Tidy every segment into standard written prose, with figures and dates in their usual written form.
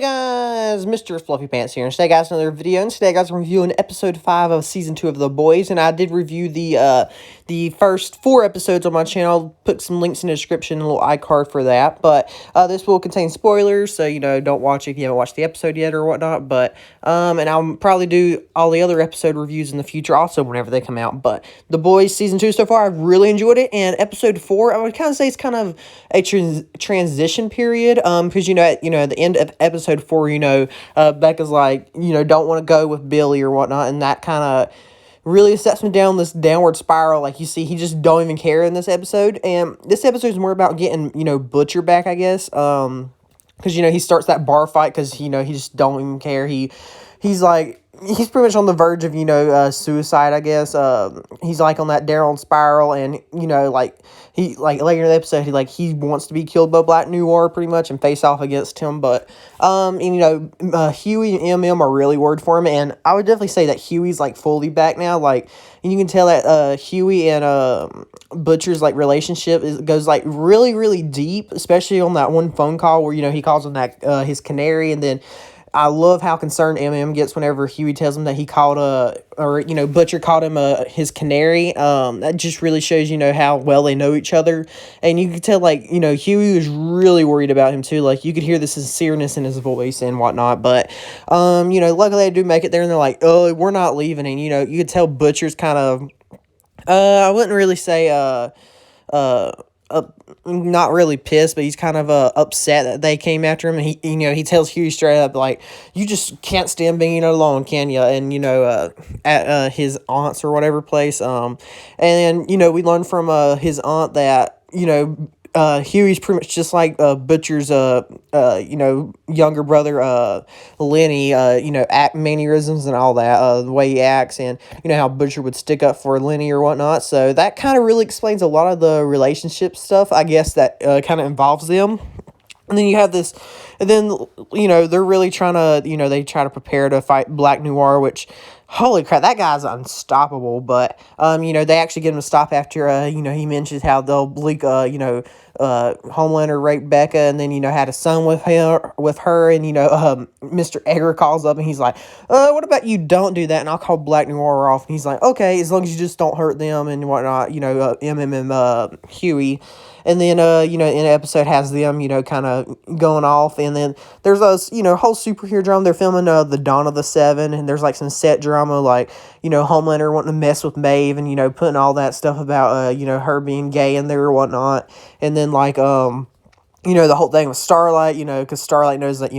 guys, Mr. Fluffy Pants here, and today guys, another video, and today guys, I'm reviewing episode 5 of season 2 of The Boys, and I did review the first 4 episodes on my channel. I'll put some links in the description, a little iCard for that, but this will contain spoilers, so, don't watch it if you haven't watched the episode yet or whatnot, but, and I'll probably do all the other episode reviews in the future also whenever they come out, but The Boys season 2 so far, I've really enjoyed it, and episode 4, I would kind of say it's kind of a transition period, because, at the end of episode 4, Becca's like, don't want to go with Billy or whatnot, and that kind of really sets me down this downward spiral. Like, you see, he just don't even care in this episode, and this episode is more about getting, Butcher back, I guess, because, he starts that bar fight because, he just don't even care. He's like, he's pretty much on the verge of, suicide, I guess. He's, like, on that downward spiral, and, he, later in the episode, he wants to be killed by Black Noir, pretty much, and face off against him, but, Huey and MM are really worried for him, and I would definitely say that Huey's, fully back now, and you can tell that, Huey and, Butcher's, relationship goes, really, really deep, especially on that one phone call where, he calls him that, his canary, and then I love how concerned MM gets whenever Huey tells him that he called Butcher called him his canary. That just really shows how well they know each other, and you could tell Huey was really worried about him too. You could hear the sincereness in his voice and whatnot. But luckily they do make it there, and they're like, oh, we're not leaving, and you could tell Butcher's kind of I wouldn't really say not really pissed, but he's kind of upset that they came after him, and he tells Huey straight up, you just can't stand being alone, can ya? And at his aunt's or whatever place, and then we learn from his aunt that Huey's pretty much just like Butcher's younger brother Lenny, act mannerisms and all that, the way he acts, and how Butcher would stick up for Lenny or whatnot. So that kind of really explains a lot of the relationship stuff, I guess, that kind of involves them. And then you have this, and then, they're really trying to, they try to prepare to fight Black Noir, which, holy crap, that guy's unstoppable. But, they actually get him to stop after, he mentions how they'll bleak, Homelander raped Becca, and then, had a son with her, and, Mr. Egger calls up, and he's like, what about you don't do that, and I'll call Black Noir off, and he's like, okay, as long as you just don't hurt them, and whatnot, MM, Huey. And then, in the episode has them, kind of going off. And then there's those, whole superhero drama. They're filming the Dawn of the Seven. And there's, some set drama, Homelander wanting to mess with Maeve. And, putting all that stuff about, her being gay in there or whatnot. And then, the whole thing with Starlight, because Starlight knows that,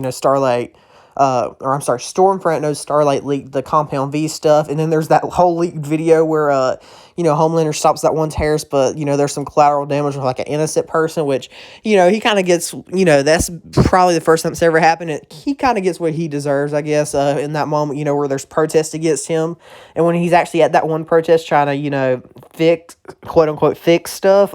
Stormfront knows Starlight leaked the Compound V stuff. And then there's that whole leaked video where, Homelander stops that one terrorist, but, there's some collateral damage with, an innocent person, which, he kind of gets, that's probably the first time it's ever happened. He kind of gets what he deserves, I guess, in that moment, where there's protests against him. And when he's actually at that one protest trying to, fix, quote-unquote, fix stuff,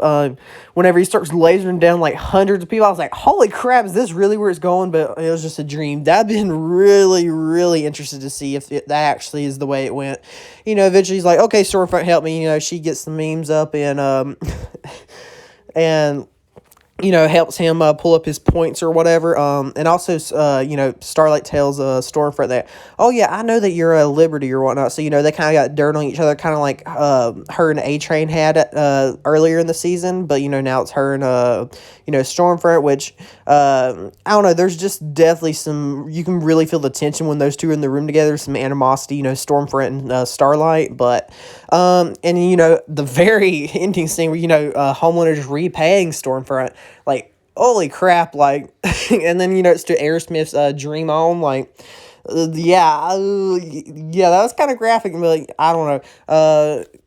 whenever he starts lasering down, hundreds of people, I was like, holy crap, is this really where it's going? But it was just a dream. That'd been really, really interested to see if that actually is the way it went. Eventually he's like, okay, Stormfront, help me. She gets the memes up, and and helps him pull up his points or whatever. And also, Starlight tells Stormfront that, oh yeah, I know that you're a Liberty or whatnot. So, they kind of got dirt on each other, kind of like her and A-Train had earlier in the season. But, now it's her and, Stormfront, which, I don't know, there's just definitely you can really feel the tension when those two are in the room together, some animosity, Stormfront and Starlight. But, and, the very ending scene where, Homelander just repaying Stormfront, holy crap, and then, it's to Aerosmith's Dream On, yeah, that was kind of graphic, but, I don't know,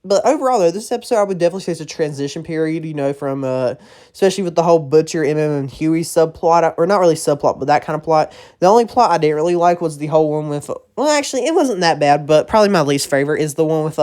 but overall, though, this episode, I would definitely say it's a transition period, from, especially with the whole Butcher, MM, and Huey subplot, or not really subplot, but that kind of plot. The only plot I didn't really like was the whole one with, well, actually, it wasn't that bad, but probably my least favorite is the one with,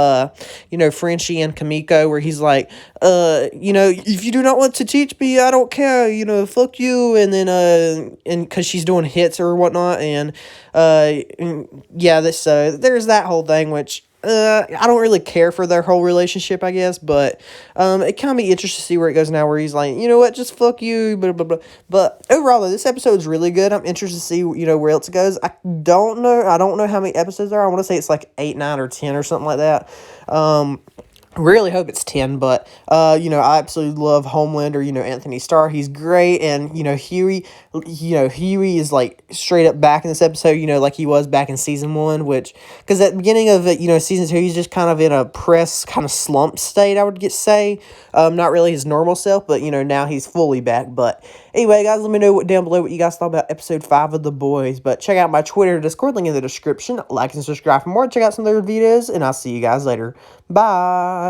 Frenchie and Kamiko, where he's like, if you do not want to teach me, I don't care, fuck you, and then, and because she's doing hits or whatnot, and, yeah, there's that whole thing, which, I don't really care for their whole relationship, I guess, but it kind of be interesting to see where it goes now. Where he's like, you know what, just fuck you, blah blah blah. But overall, though, this episode's really good. I'm interested to see where else it goes. I don't know. I don't know how many episodes there are. I want to say it's like 8, 9, or 10 or something like that. Really hope it's 10, but I absolutely love Homelander. Anthony Starr, he's great. And Huey is like straight up back in this episode, like he was back in season 1, which, because at the beginning of it, season 2, he's just kind of in a press kind of slump state, I would say. Not really his normal self, but now he's fully back. But anyway, guys, let me know down below what you guys thought about episode 5 of The Boys. But check out my Twitter, Discord, link in the description. Like and subscribe for more. Check out some of their videos, and I'll see you guys later. Bye.